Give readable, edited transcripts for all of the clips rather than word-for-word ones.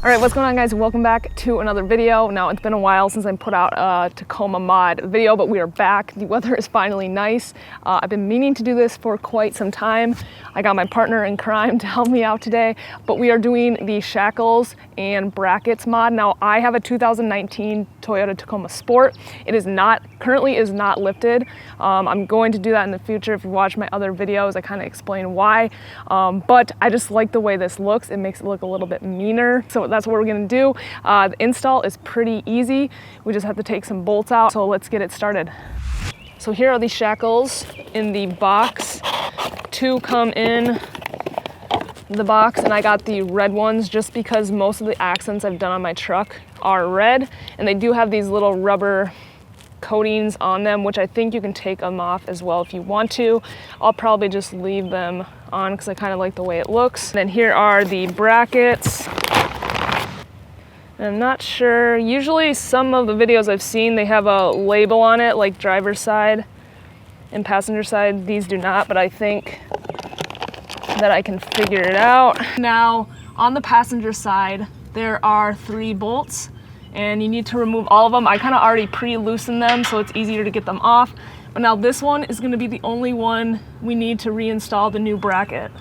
All right, what's going on, guys? Welcome back to another video. Now, it's been a while since I put out a Tacoma mod video, but we are back. The weather is finally nice. I've been meaning to do this for quite some time. I got my partner in crime to help me out today, but we are doing the Shackles and brackets mod. Now, I have a 2019 Toyota Tacoma Sport. It is not, currently is not lifted. I'm going to do that in the future. If you watch my other videos, I kind of explain why, but I just like the way this looks. It makes it look a little bit meaner. So that's what we're gonna do. The install is pretty easy. We just have to take some bolts out. So let's get it started. So here are the Shackles in the box. Two come in the box, and I got the red ones just because most of the accents I've done on my truck are red, and they do have these little rubber coatings on them, which I think you can take them off as well if you want to. I'll probably just leave them on because I kind of like the way it looks. And then here are the brackets. I'm not sure, usually some of the videos I've seen, they have a label on it, like driver's side and passenger side. These do not, but I think that I can figure it out. Now, on the passenger side, there are 3 bolts, and you need to remove all of them. I kind of already pre-loosened them, so it's easier to get them off. But now this one is gonna be the only one we need to reinstall the new bracket.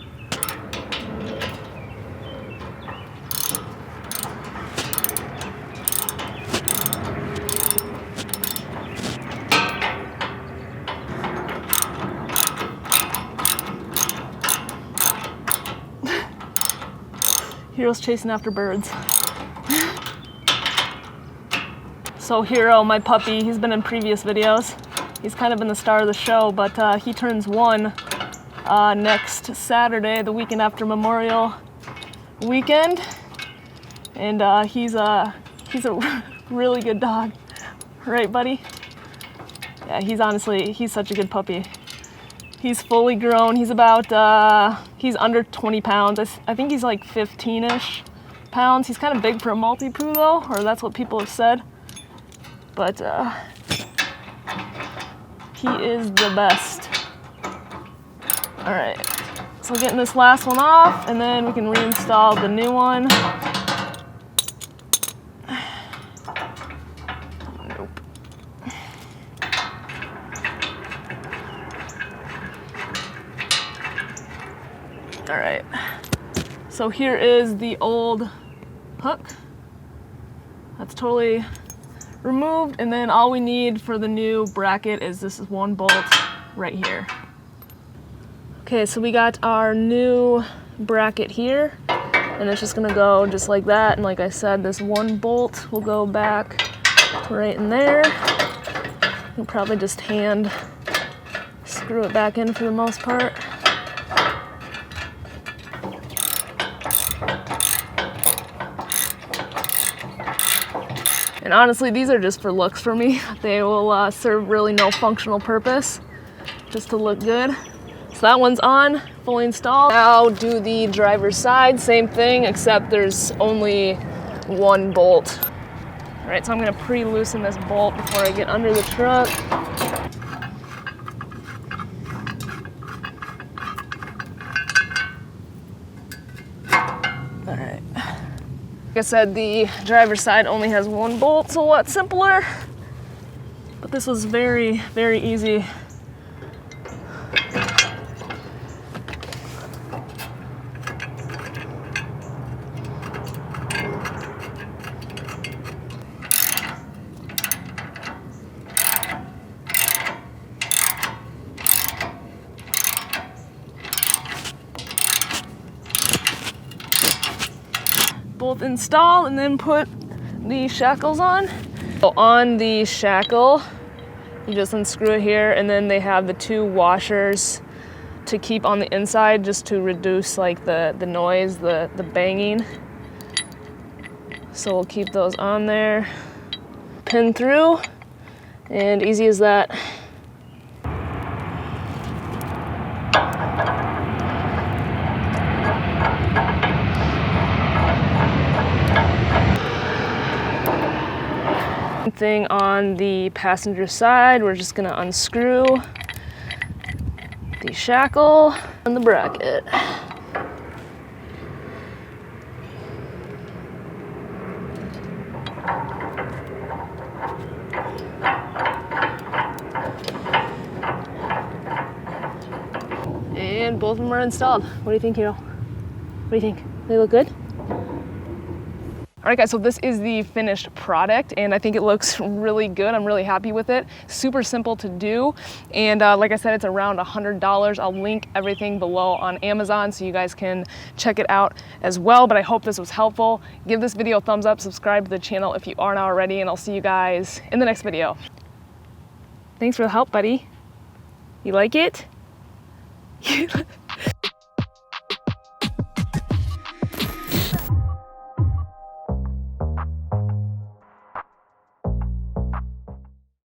Hero's chasing after birds. So Hero, my puppy, he's been in previous videos. He's kind of been the star of the show, but he turns 1 next Saturday, the weekend after Memorial weekend. And he's a really good dog. Right, buddy? Yeah, he's such a good puppy. He's fully grown. He's about, he's under 20 pounds. I think he's like 15-ish pounds. He's kind of big for a Maltipoo though, or that's what people have said. But he is the best. All right, so getting this last one off, and then we can reinstall the new one. Nope. All right, so here is the old hook. That's totally removed, and then all we need for the new bracket is this is 1 bolt right here. Okay, so we got our new bracket here, and it's just gonna go just like that, and like I said, this 1 bolt will go back right in there. We'll probably just hand screw it back in for the most part. And honestly, these are just for looks for me. They will serve really no functional purpose, just to look good. So that one's on, fully installed. Now do the driver's side, same thing, except there's only 1 bolt. All right, so I'm gonna pre-loosen this bolt before I get under the truck. All right. Like I said, the driver's side only has 1 bolt, so a lot simpler. But this was very, very easy. Both install and then put the shackles on. So on the shackle, you just unscrew it here, and then they have the 2 washers to keep on the inside just to reduce like the noise, the banging. So we'll keep those on there. Pin through, and easy as that. Thing on the passenger side, we're just gonna unscrew the shackle and the bracket. and both of them are installed. What do you think, Hero? What do you think? They look good? All right guys, so this is the finished product and I think it looks really good. I'm really happy with it. Super simple to do. And like I said, it's around $100. I'll link everything below on Amazon so you guys can check it out as well. But I hope this was helpful. Give this video a thumbs up, subscribe to the channel if you aren't already, and I'll see you guys in the next video. Thanks for the help, buddy. You like it?